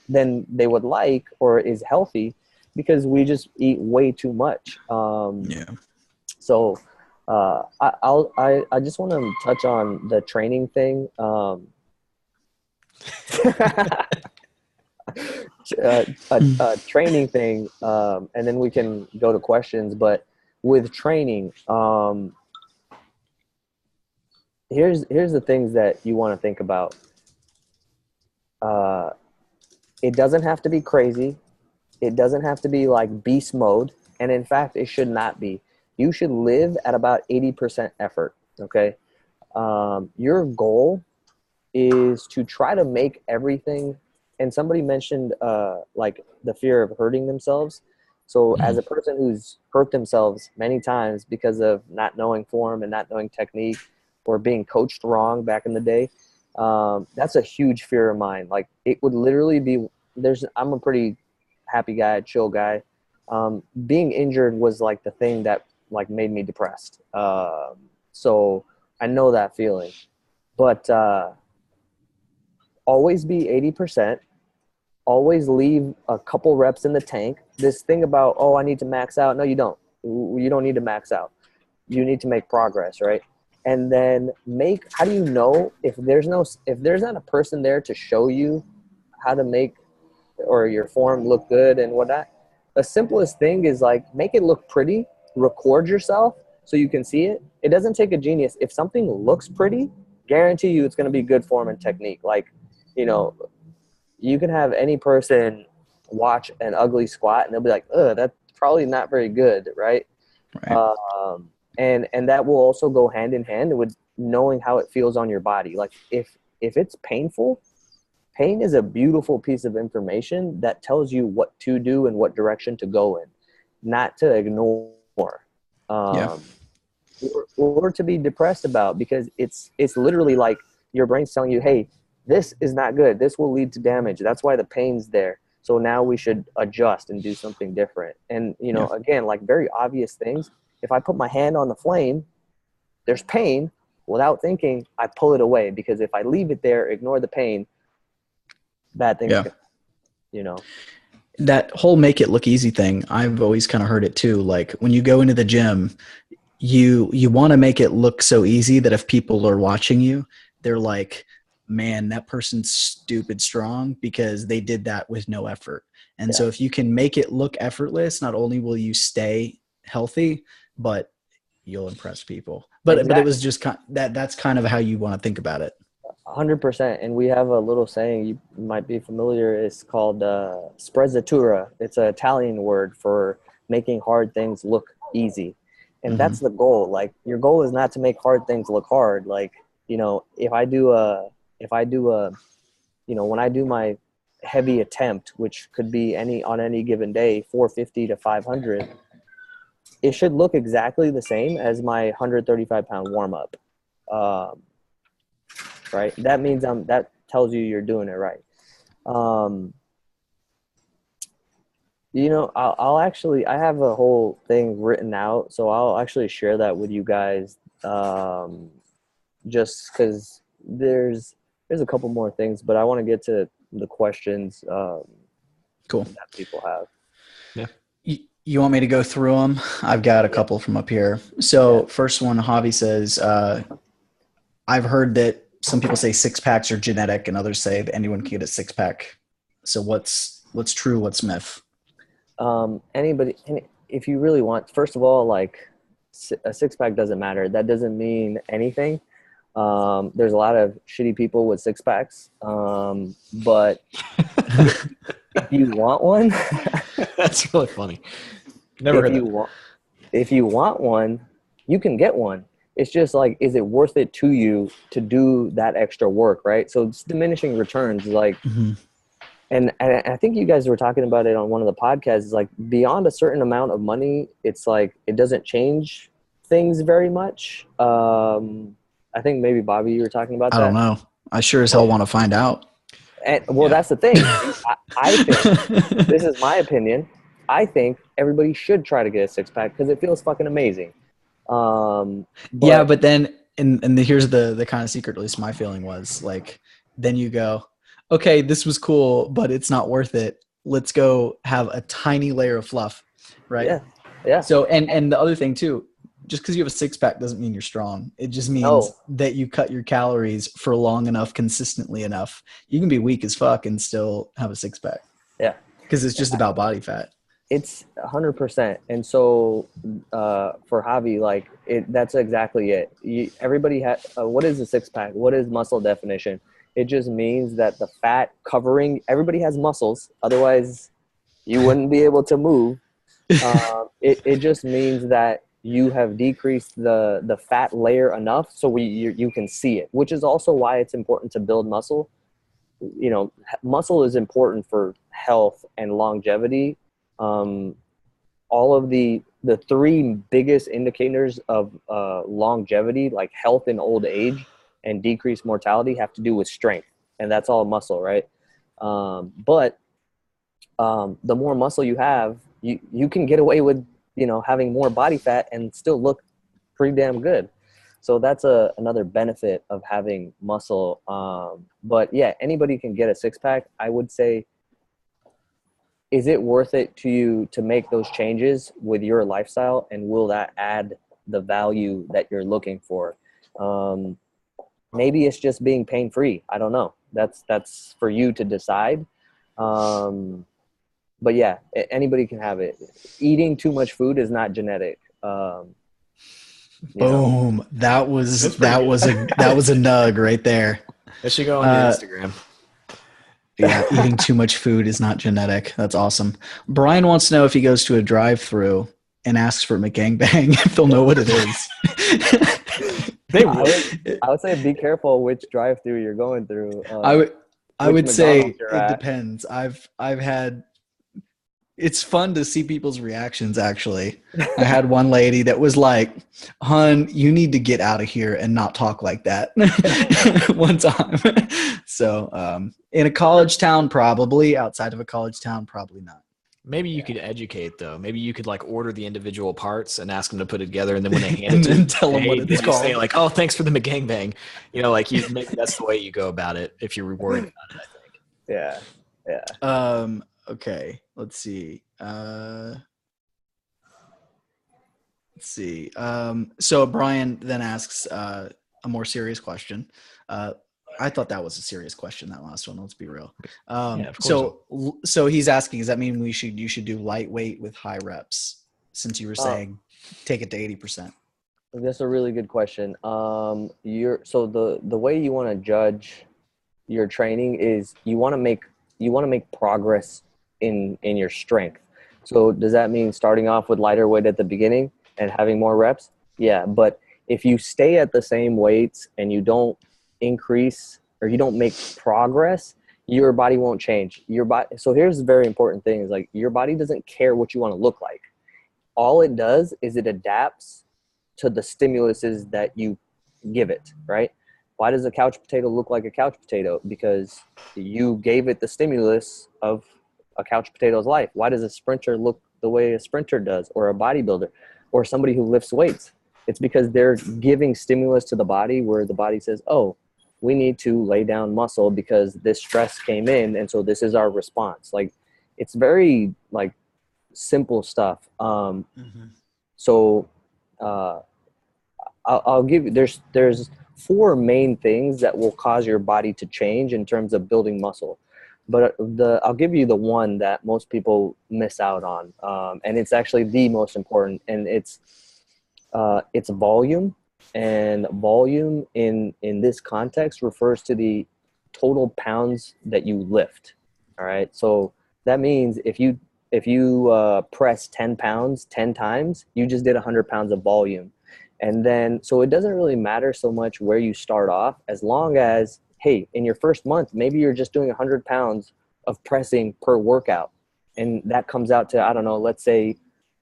than they would like, or is healthy, because we just eat way too much. So I just want to touch on the training thing. Training thing, and then we can go to questions. But with training, here's the things that you want to think about. It doesn't have to be crazy. It doesn't have to be like beast mode. And in fact, it should not be. You should live at about 80% effort. Okay. Your goal is to try to make everything. And somebody mentioned like the fear of hurting themselves. So as a person who's hurt themselves many times because of not knowing form and not knowing technique, or being coached wrong back in the day, that's a huge fear of mine. Like it would literally be, I'm a pretty happy guy, chill guy. Being injured was like the thing that like made me depressed. So I know that feeling, but always be 80%. Always leave a couple reps in the tank. This thing about, oh, I need to max out. No, you don't. You don't need to max out. You need to make progress, right? And then how do you know if there's not a person there to show you how to make or your form look good and whatnot? The simplest thing is like make it look pretty, record yourself so you can see it. It doesn't take a genius. If something looks pretty, guarantee you it's going to be good form and technique. Like, you can have any person watch an ugly squat and they'll be like, that's probably not very good, right? And that will also go hand in hand with knowing how it feels on your body. Like if it's painful, pain is a beautiful piece of information that tells you what to do and what direction to go in, not to ignore. Yeah. Or to be depressed about, because it's literally like your brain's telling you, hey, this is not good. This will lead to damage. That's why the pain's there. So now we should adjust and do something different. And, you know, again, like very obvious things. If I put my hand on the flame, there's pain. Without thinking, I pull it away, because if I leave it there, ignore the pain, bad things, you know. That whole make it look easy thing, I've always kind of heard it too. Like when you go into the gym, you want to make it look so easy that if people are watching you, they're like, man, that person's stupid strong because they did that with no effort. And so if you can make it look effortless, not only will you stay healthy, but you'll impress people. But it was just that's kind of how you want to think about it. 100%. And we have a little saying, you might be familiar. It's called sprezzatura. It's an Italian word for making hard things look easy. And that's the goal. Like, your goal is not to make hard things look hard. Like, you know, when I do my heavy attempt, which could be on any given day, 450 to 500, it should look exactly the same as my 135 pound warm up. Right. That means that tells you you're doing it right. You know, I have a whole thing written out, so I'll actually share that with you guys. Just because there's a couple more things, but I want to get to the questions. Cool. That people have. Yeah. You want me to go through them? I've got a couple from up here. So first one, Javi says, I've heard that some people say 6-packs are genetic and others say that anyone can get a 6-pack. So what's true? What's myth? Anybody, if you really want, first of all, like a 6-pack doesn't matter. That doesn't mean anything. There's a lot of shitty people with 6-packs. But if you want one, that's really funny. Never heard that. If you want one, you can get one. It's just like, is it worth it to you to do that extra work, right? So it's diminishing returns, like, and I think you guys were talking about it on one of the podcasts. Is like, beyond a certain amount of money, it's like it doesn't change things very much. I think maybe Bobby, you were talking about that. I don't know. I sure as hell want to find out. And, that's the thing. I think, this is my opinion, I think everybody should try to get a 6-pack because it feels fucking amazing. But then, and here's the kind of secret, at least my feeling was, like, then you go, okay, this was cool, but it's not worth it. Let's go have a tiny layer of fluff, right? Yeah. So, and the other thing too, just because you have a 6-pack doesn't mean you're strong. It just means that you cut your calories for long enough, consistently enough. You can be weak as fuck and still have a 6-pack. Yeah. Because it's just about body fat. It's 100%. And so for Javi, like, that's exactly it. Everybody has, what is a 6-pack? What is muscle definition? It just means that the fat covering, everybody has muscles. Otherwise, you wouldn't be able to move. It just means that you have decreased the fat layer enough so you can see it, which is also why it's important to build muscle. You know, muscle is important for health and longevity. All of the 3 biggest indicators of longevity, like health in old age and decreased mortality, have to do with strength, and that's all muscle, right? But the more muscle you have, you can get away with, you know, having more body fat and still look pretty damn good. So that's another benefit of having muscle. But yeah, anybody can get a 6-pack. I would say, is it worth it to you to make those changes with your lifestyle, and will that add the value that you're looking for? Maybe it's just being pain-free. I don't know. That's for you to decide. But yeah, anybody can have it. Eating too much food is not genetic. Boom. That was a nug right there. That should go on your Instagram. Yeah, eating too much food is not genetic. That's awesome. Brian wants to know if he goes to a drive-through and asks for McGangbang, if they'll know what it is. I would say be careful which drive-through you're going through. I would say McDonald's you're it at. depends. I've had, it's fun to see people's reactions. Actually, I had one lady that was like, "Hun, you need to get out of here and not talk like that." One time. So, in a college town, probably. Outside of a college town, probably not. Maybe you could educate though. Maybe you could like order the individual parts and ask them to put it together, and then when they hand And it to then you, tell them what it's then you say called. like, "Oh, thanks for the McGangbang." You know, like you maybe that's the way you go about it if you're worried about it. I think. Yeah. Yeah. Okay. Let's see. So Brian then asks a more serious question. I thought that was a serious question, that last one. Let's be real. Yeah, of course. So he's asking, does that mean you should do lightweight with high reps? Since you were saying take it to 80%. That's a really good question. So the way you want to judge your training is you want to make progress in your strength. So does that mean starting off with lighter weight at the beginning and having more reps? Yeah, but if you stay at the same weights and you don't increase or you don't make progress, your body won't change. Your body. So here's the very important thing: is like your body doesn't care what you want to look like. All it does is it adapts to the stimuluses that you give it, right? Why does a couch potato look like a couch potato? Because you gave it the stimulus of a couch potato's life. Why does a sprinter look the way a sprinter does, or a bodybuilder, or somebody who lifts weights? It's because they're giving stimulus to the body where the body says, oh, we need to lay down muscle because this stress came in, and so this is our response. Like, it's very like simple stuff. So I'll give you, there's 4 main things that will cause your body to change in terms of building muscle. But I'll give you the one that most people miss out on. And it's actually the most important, and it's volume. And volume in this context refers to the total pounds that you lift. All right. So that means if you press 10 pounds 10 times, you just did 100 pounds of volume. And then, so it doesn't really matter so much where you start off, as long as, hey, in your first month, maybe you're just doing 100 pounds of pressing per workout. And that comes out to, I don't know, let's say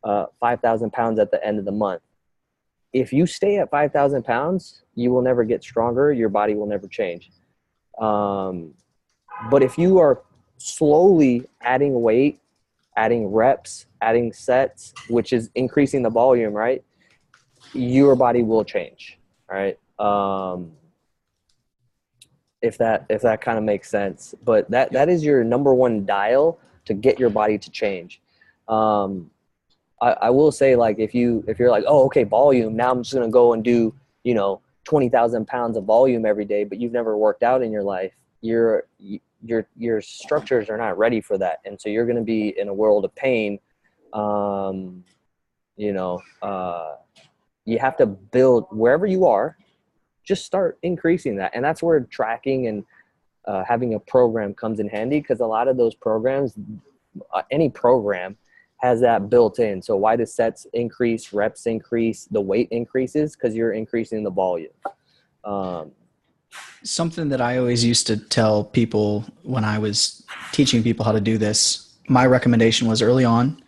5,000 pounds at the end of the month. If you stay at 5,000 pounds, you will never get stronger. Your body will never change. But if you are slowly adding weight, adding reps, adding sets, which is increasing the volume, right? Your body will change. All right. If that kind of makes sense, but that is your number one dial to get your body to change. I will say, like, if you're like, oh, okay, volume, now I'm just going to go and do, 20,000 pounds of volume every day, but you've never worked out in your life, your structures are not ready for that. And so you're going to be in a world of pain. You have to build wherever you are, just start increasing that. And that's where tracking and having a program comes in handy, because a lot of those programs, any program has that built in. So why do sets increase, reps increase, the weight increases? Because you're increasing the volume. Something that I always used to tell people when I was teaching people how to do this, my recommendation was early on,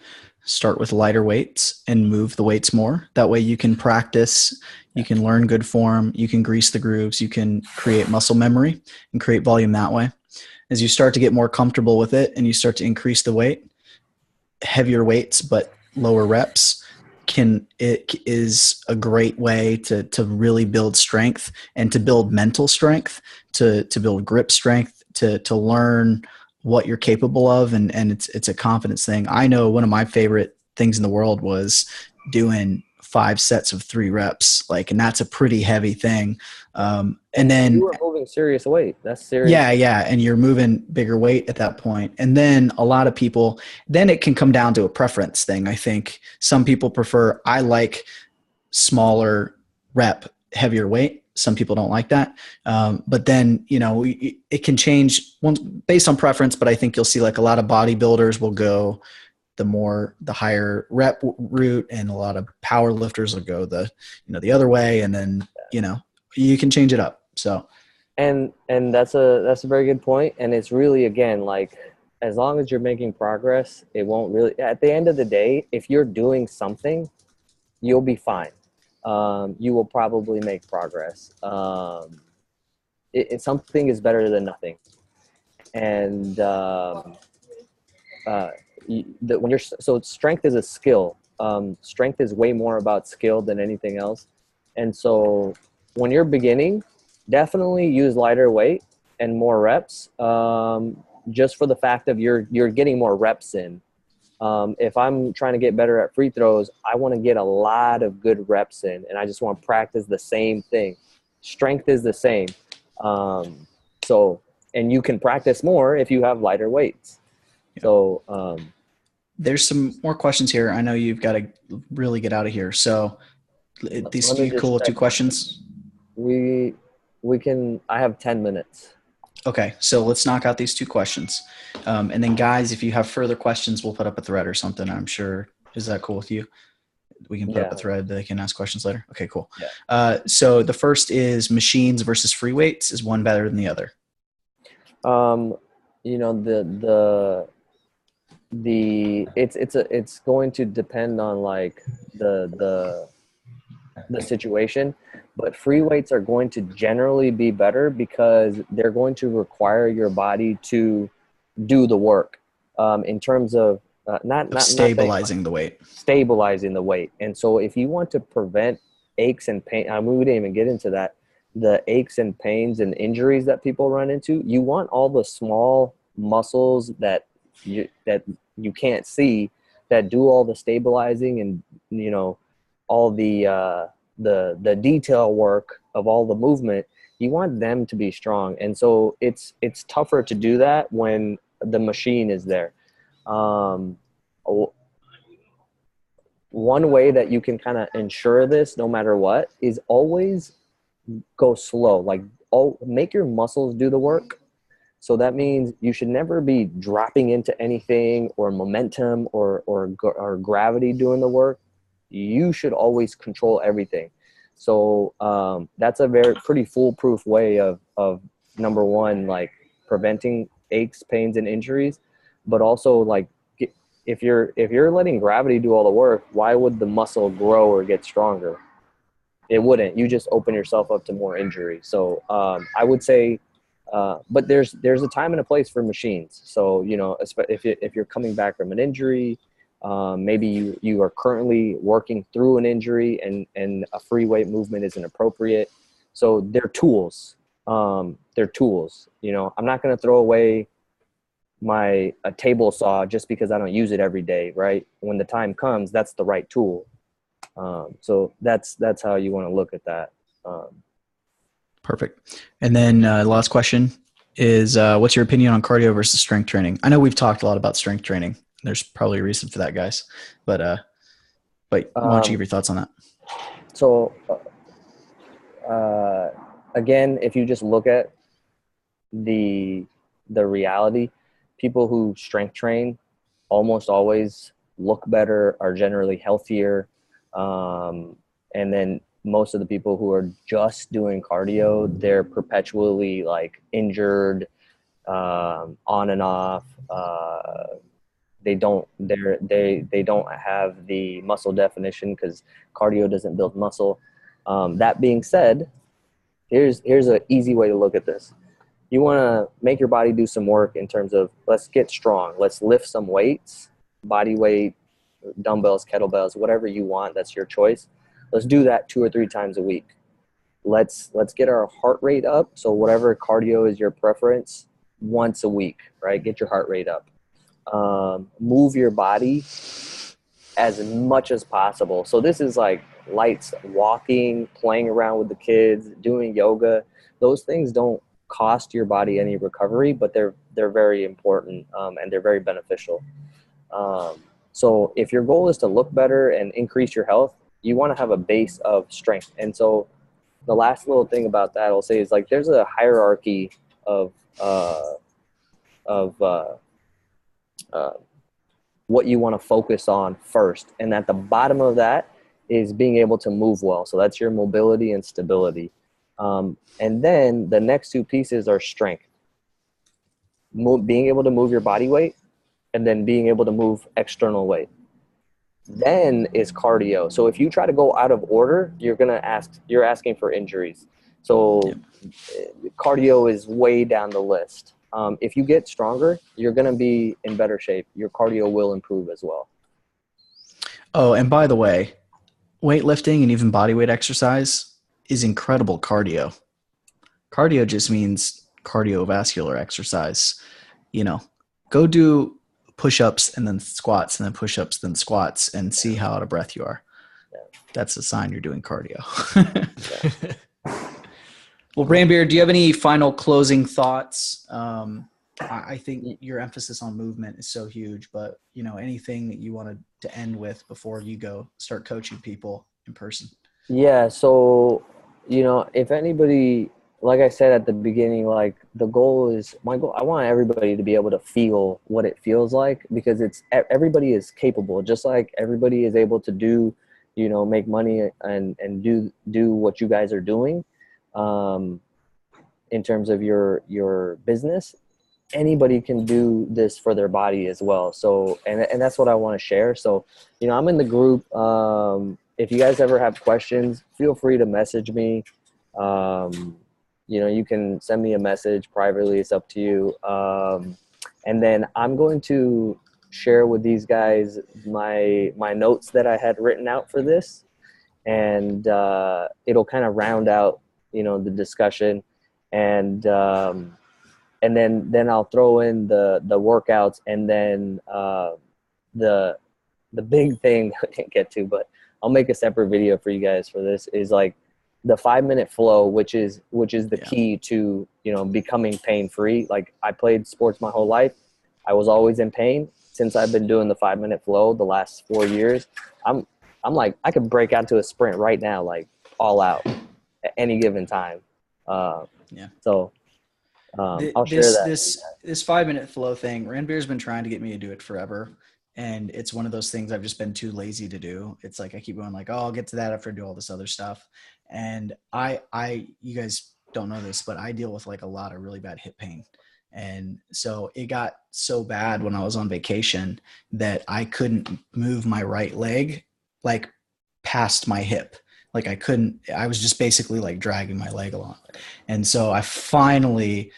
start with lighter weights and move the weights more. That way you can practice, you can learn good form, you can grease the grooves, you can create muscle memory and create volume that way. As you start to get more comfortable with it and you start to increase the weight, heavier weights but lower reps is a great way to really build strength and to build mental strength, to build grip strength, to learn what you're capable of. And it's a confidence thing. I know one of my favorite things in the world was doing 5 sets of 3 reps, and that's a pretty heavy thing. And then you were moving serious weight. That's serious. Yeah. And you're moving bigger weight at that point. And then a lot of people, then it can come down to a preference thing. I think some people I like smaller rep, heavier weight. Some people don't like that. But then, it can change based on preference, but I think you'll see like a lot of bodybuilders will go the higher rep route, and a lot of power lifters will go the other way. And then, you can change it up. So And that's a very good point. And it's really, again, like, as long as you're making progress, it won't really, at the end of the day, if you're doing something, you'll be fine. You will probably make progress. Something is better than nothing. And when you're, so strength is a skill. Strength is way more about skill than anything else. And so when you're beginning, definitely use lighter weight and more reps, just for the fact of you're getting more reps in. If I'm trying to get better at free throws, I want to get a lot of good reps in, and I just want to practice the same thing. Strength is the same. And you can practice more if you have lighter weights. Yeah. So there's some more questions here. I know you've got to really get out of here. So these are you cool with 2 questions? We can, I have 10 minutes. Okay. So let's knock out these 2 questions. And then guys, if you have further questions, we'll put up a thread or something. I'm sure. Is that cool with you? We can put up a thread that they can ask questions later. Okay, cool. Yeah. So the first is machines versus free weights. Is one better than the other? You know, it's going to depend on like the situation, but free weights are going to generally be better because they're going to require your body to do the work, in terms of not stabilizing the weight. Stabilizing the weight. And so if you want to prevent aches and pain, I mean, we didn't even get into that, the aches and pains and injuries that people run into, you want all the small muscles that you can't see that do all the stabilizing and, you know, all the detail work of all the movement. You want them to be strong. And so it's tougher to do that when the machine is there. One way that you can kind of ensure this no matter what is always go slow. Like, make your muscles do the work. So that means you should never be dropping into anything or momentum or gravity doing the work. You should always control everything. So that's a pretty foolproof way of number one, like preventing aches, pains, and injuries, but also like if you're letting gravity do all the work, why would the muscle grow or get stronger? It wouldn't. You just open yourself up to more injury. So I would say, but there's a time and a place for machines. So, you know, if you're coming back from an injury, maybe you are currently working through an injury and a free weight movement isn't appropriate. So they're tools. They're tools. You know, I'm not going to throw away a table saw just because I don't use it every day, right? When the time comes, that's the right tool. So that's how you want to look at that. Perfect. And then last question is, what's your opinion on cardio versus strength training? I know we've talked a lot about strength training. There's probably a reason for that, guys. But why don't you give your thoughts on that? So again, if you just look at the reality, people who strength train almost always look better, are generally healthier. And then most of the people who are just doing cardio, they're perpetually like injured, on and off. They don't have the muscle definition because cardio doesn't build muscle. That being said, here's an easy way to look at this. You want to make your body do some work in terms of, let's get strong. Let's lift some weights, body weight, dumbbells, kettlebells, whatever you want. That's your choice. Let's do that 2 or 3 times a week. Let's get our heart rate up. So whatever cardio is your preference, once a week, right? Get your heart rate up. Move your body as much as possible. So this is like lights, walking, playing around with the kids, doing yoga. Those things don't cost your body any recovery, but they're very important, and they're very beneficial. So if your goal is to look better and increase your health, you want to have a base of strength. And so the last little thing about that I'll say is, like, there's a hierarchy of what you want to focus on first. And at the bottom of that is being able to move well. So that's your mobility and stability. And then the next two pieces are strength, being able to move your body weight, and then being able to move external weight. Then is cardio. So if you try to go out of order, you're asking for injuries. So cardio is way down the list. If you get stronger, you're going to be in better shape. Your cardio will improve as well. Oh, and by the way, weightlifting and even bodyweight exercise is incredible cardio. Cardio just means cardiovascular exercise. You know, go do push-ups and then squats and then push-ups, then squats, and see how out of breath you are. That's a sign you're doing cardio. Well, Ranbir, do you have any final closing thoughts? I think your emphasis on movement is so huge, but you know, anything that you wanted to end with before you go start coaching people in person? Yeah. So, you know, if anybody, like I said at the beginning, like my goal, I want everybody to be able to feel what it feels like, because everybody is capable, just like everybody is able to do, you know, make money and do what you guys are doing. In terms of your business, anybody can do this for their body as well. So, and that's what I want to share. So, you know, I'm in the group. If you guys ever have questions, feel free to message me. You know, you can send me a message privately. It's up to you. And then I'm going to share with these guys my notes that I had written out for this, and it'll kind of round out, you know, the discussion, and then I'll throw in the workouts, and then the big thing I didn't get to, but I'll make a separate video for you guys for this, is like the 5-minute flow, which is the key to, you know, becoming pain-free. Like, I played sports my whole life. I was always in pain. Since I've been doing the 5-minute flow the last 4 years, I'm like, I could break out to a sprint right now, like all out at any given time. So I'll share that. This 5-minute flow thing, Ranbir's been trying to get me to do it forever. And it's one of those things I've just been too lazy to do. It's like, I keep going like, oh, I'll get to that after I do all this other stuff. And you guys don't know this, but I deal with like a lot of really bad hip pain. And so it got so bad when I was on vacation that I couldn't move my right leg like past my hip. Like I was just basically like dragging my leg along. And so I finally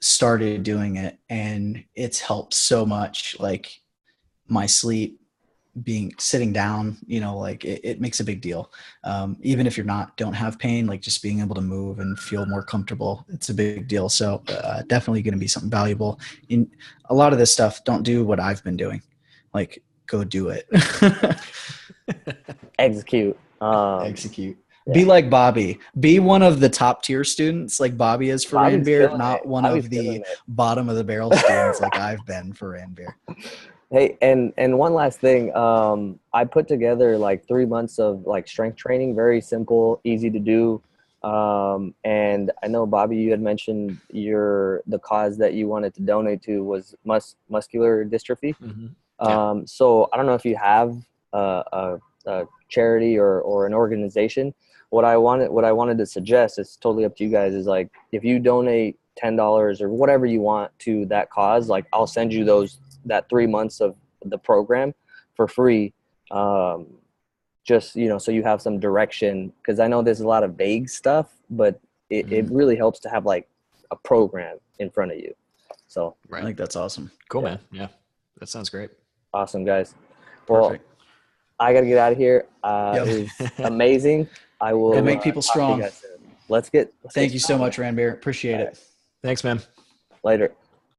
started doing it, and it's helped so much. Like my sleep, sitting down, you know, like it makes a big deal. Even if don't have pain, like just being able to move and feel more comfortable, it's a big deal. So definitely going to be something valuable. In a lot of this stuff, don't do what I've been doing. Like, go do it. Execute. Execute. Yeah. Be like Bobby. Be one of the top tier students like Bobby is for Ranbir, not one of the bottom of the barrel students like I've been for Ranbir. Hey, and one last thing. I put together like 3 months of like strength training, very simple, easy to do. And I know, Bobby, you had mentioned the cause that you wanted to donate to was muscular dystrophy. Mm-hmm. So I don't know if you have a charity or an organization. What I wanted to suggest, it's totally up to you guys, is like, if you donate $10 or whatever you want to that cause, like I'll send you that 3 months of the program for free. Just, you know, so you have some direction, because I know there's a lot of vague stuff, but it really helps to have like a program in front of you. So I think that's awesome. Cool, man. Yeah, that sounds great. Awesome, guys. Well, perfect. I got to get out of here. It was amazing. I will make people strong. Let's get Thank you so much, Ranbir. Appreciate it. Thanks, man. Later.